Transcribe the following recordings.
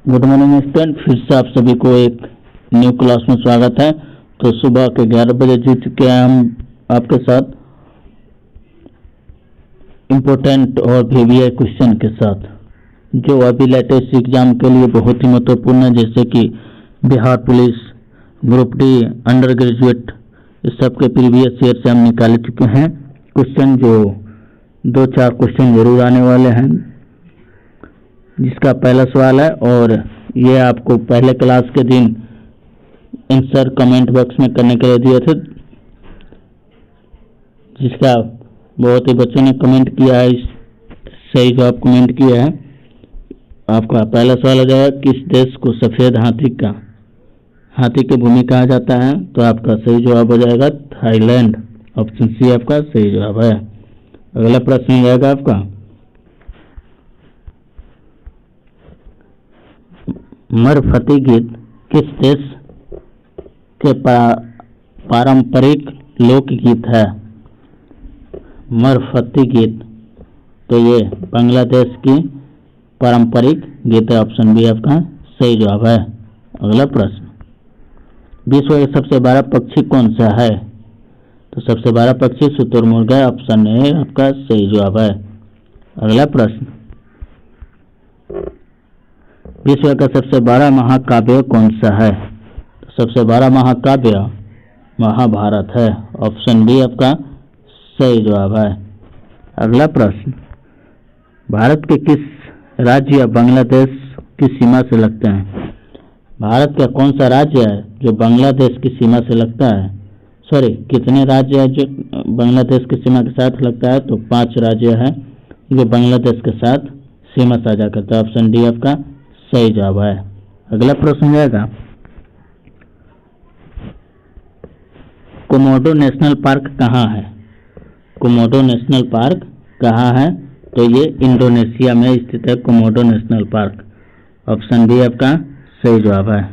Good morning student, फिर से आप सभी को एक न्यू क्लास में स्वागत है। तो सुबह के 11 बजे जुड़ चुके हैं हम आपके साथ इम्पोर्टेंट और वीवीआई क्वेश्चन के साथ, जो अभी लेटेस्ट एग्जाम के लिए बहुत ही महत्वपूर्ण है, जैसे कि Bihar police, group D, under graduate, इस सब के प्रीवियस ईयर से हम निकाल चुके हैं क्वेश्चन, जो 2-4 क्वेश्चन जरूर आने वाले हैं। जिसका पहला सवाल है, और ये आपको पहले क्लास के दिन आंसर कमेंट बॉक्स में करने के लिए दिए थे, जिसका बहुत ही बच्चों ने कमेंट किया है, सही जवाब कमेंट किया है। आपका पहला सवाल हो जाएगा, किस देश को सफ़ेद हाथी की भूमि कहा जाता है? तो आपका सही जवाब हो जाएगा थाईलैंड। ऑप्शन सी आपका सही जवाब है। अगला प्रश्न हो जाएगा आपका, मरफती गीत किस देश के पारंपरिक लोकगीत है? मरफती गीत, तो ये बांग्लादेश की पारंपरिक गीत है। ऑप्शन बी आपका सही जवाब है। अगला प्रश्न, विश्व का सबसे बड़ा पक्षी कौन सा है? तो सबसे बड़ा पक्षी शुतुरमुर्ग है। ऑप्शन ए आपका सही जवाब है। अगला प्रश्न, विश्व का सबसे बड़ा महाकाव्य कौन सा है? तो सबसे बड़ा महाकाव्य महाभारत है। ऑप्शन बी आपका सही जवाब है। अगला प्रश्न, भारत के किस राज्य बांग्लादेश की सीमा से लगते हैं? भारत का कौन सा राज्य है जो बांग्लादेश की सीमा से लगता है? कितने राज्य है जो बांग्लादेश की सीमा के साथ लगता है? तो 5 राज्य है जो बांग्लादेश के साथ सीमा साझा करता है। ऑप्शन डी आपका सही जवाब है। अगला प्रश्न जाएगा, कोमोडो नेशनल पार्क कहाँ है? कोमोडो नेशनल पार्क कहाँ है? तो ये इंडोनेशिया में स्थित है Komodo national park. Option B आपका सही जवाब है।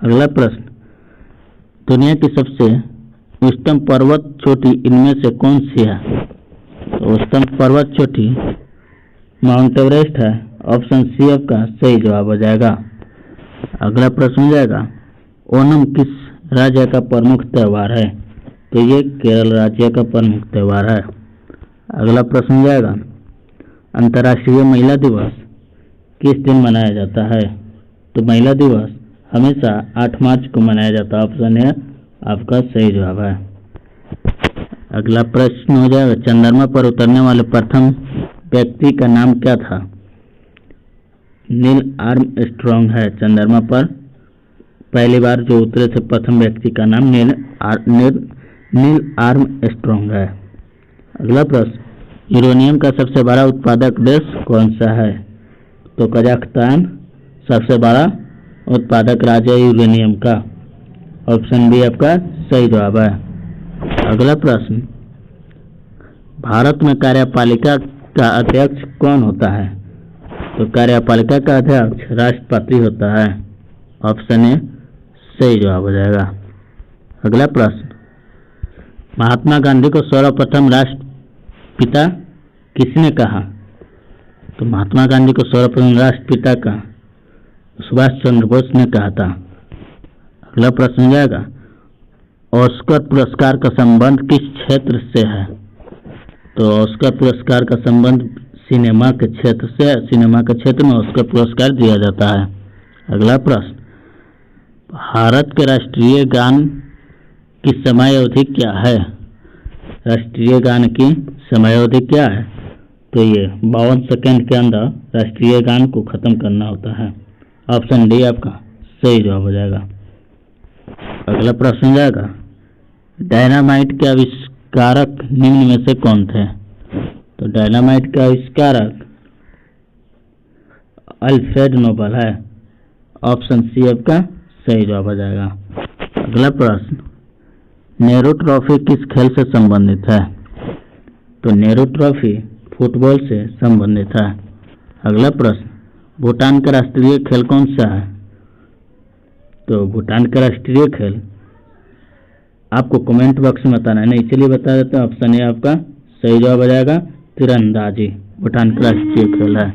अगला प्रश्न, दुनिया की सबसे उच्चतम पर्वत चोटी इनमें से कौन सी है? तो उच्चतम पर्वत चोटी माउंट एवरेस्ट है। ऑप्शन सी आपका सही जवाब हो जाएगा। अगला प्रश्न हो जाएगा, ओणम किस राज्य का प्रमुख त्यौहार है? तो ये केरल राज्य का प्रमुख त्यौहार है। अगला प्रश्न हो जाएगा, अंतर्राष्ट्रीय महिला दिवस किस दिन मनाया जाता है? तो महिला दिवस हमेशा 8 मार्च को मनाया जाता है। ऑप्शन है आपका सही जवाब है। अगला प्रश्न हो जाएगा, चंद्रमा पर उतरने वाले प्रथम व्यक्ति का नाम क्या था? नील आर्मस्ट्रॉन्ग है। चंद्रमा पर पहली बार जो उतरे थे प्रथम व्यक्ति का नाम नील आर्मस्ट्रॉन्ग है। अगला प्रश्न, यूरेनियम का सबसे बड़ा उत्पादक देश कौन सा है? तो कजाकिस्तान सबसे बड़ा उत्पादक राज्य है यूरेनियम का। ऑप्शन बी आपका सही जवाब है। अगला प्रश्न, भारत में कार्यपालिका का अध्यक्ष कौन होता है? तो कार्यपालिका का अध्यक्ष राष्ट्रपति होता है। ऑप्शन ए सही जवाब हो जाएगा। अगला प्रश्न, महात्मा गांधी को सर्वप्रथम राष्ट्रपिता किसने कहा? तो महात्मा गांधी को सर्वप्रथम राष्ट्रपिता का सुभाष चंद्र बोस ने कहा था। अगला प्रश्न हो जाएगा, ऑस्कर पुरस्कार का संबंध किस क्षेत्र से है? तो ऑस्कर पुरस्कार का संबंध सिनेमा के क्षेत्र से है। सिनेमा के क्षेत्र में ऑस्कर पुरस्कार दिया जाता है। अगला प्रश्न, भारत के राष्ट्रीय गान की समयावधि क्या है? राष्ट्रीय गान की समयावधि क्या है? तो ये 52 सेकंड के अंदर राष्ट्रीय गान को खत्म करना होता है। ऑप्शन डी आपका सही जवाब हो जाएगा। अगला प्रश्न हो जाएगा, डायनामाइट के आविष्कारक निम्न में से कौन थे? तो डायनामाइट का आविष्कारक अल्फ्रेड नोबल है। ऑप्शन सी आपका सही जवाब हो जाएगा। अगला प्रश्न, नेहरू ट्रॉफी किस खेल से संबंधित है? तो नेहरू ट्रॉफी फुटबॉल से संबंधित है। अगला प्रश्न, भूटान का राष्ट्रीय खेल कौन सा है? तो भूटान का राष्ट्रीय खेल आपको कमेंट बॉक्स में बताना है। नहीं, चलिए बता देते हैं। ऑप्शन ए आपका सही जवाब हो जाएगा तीरंदाजी। भूटान का राष्ट्रीय खेल है।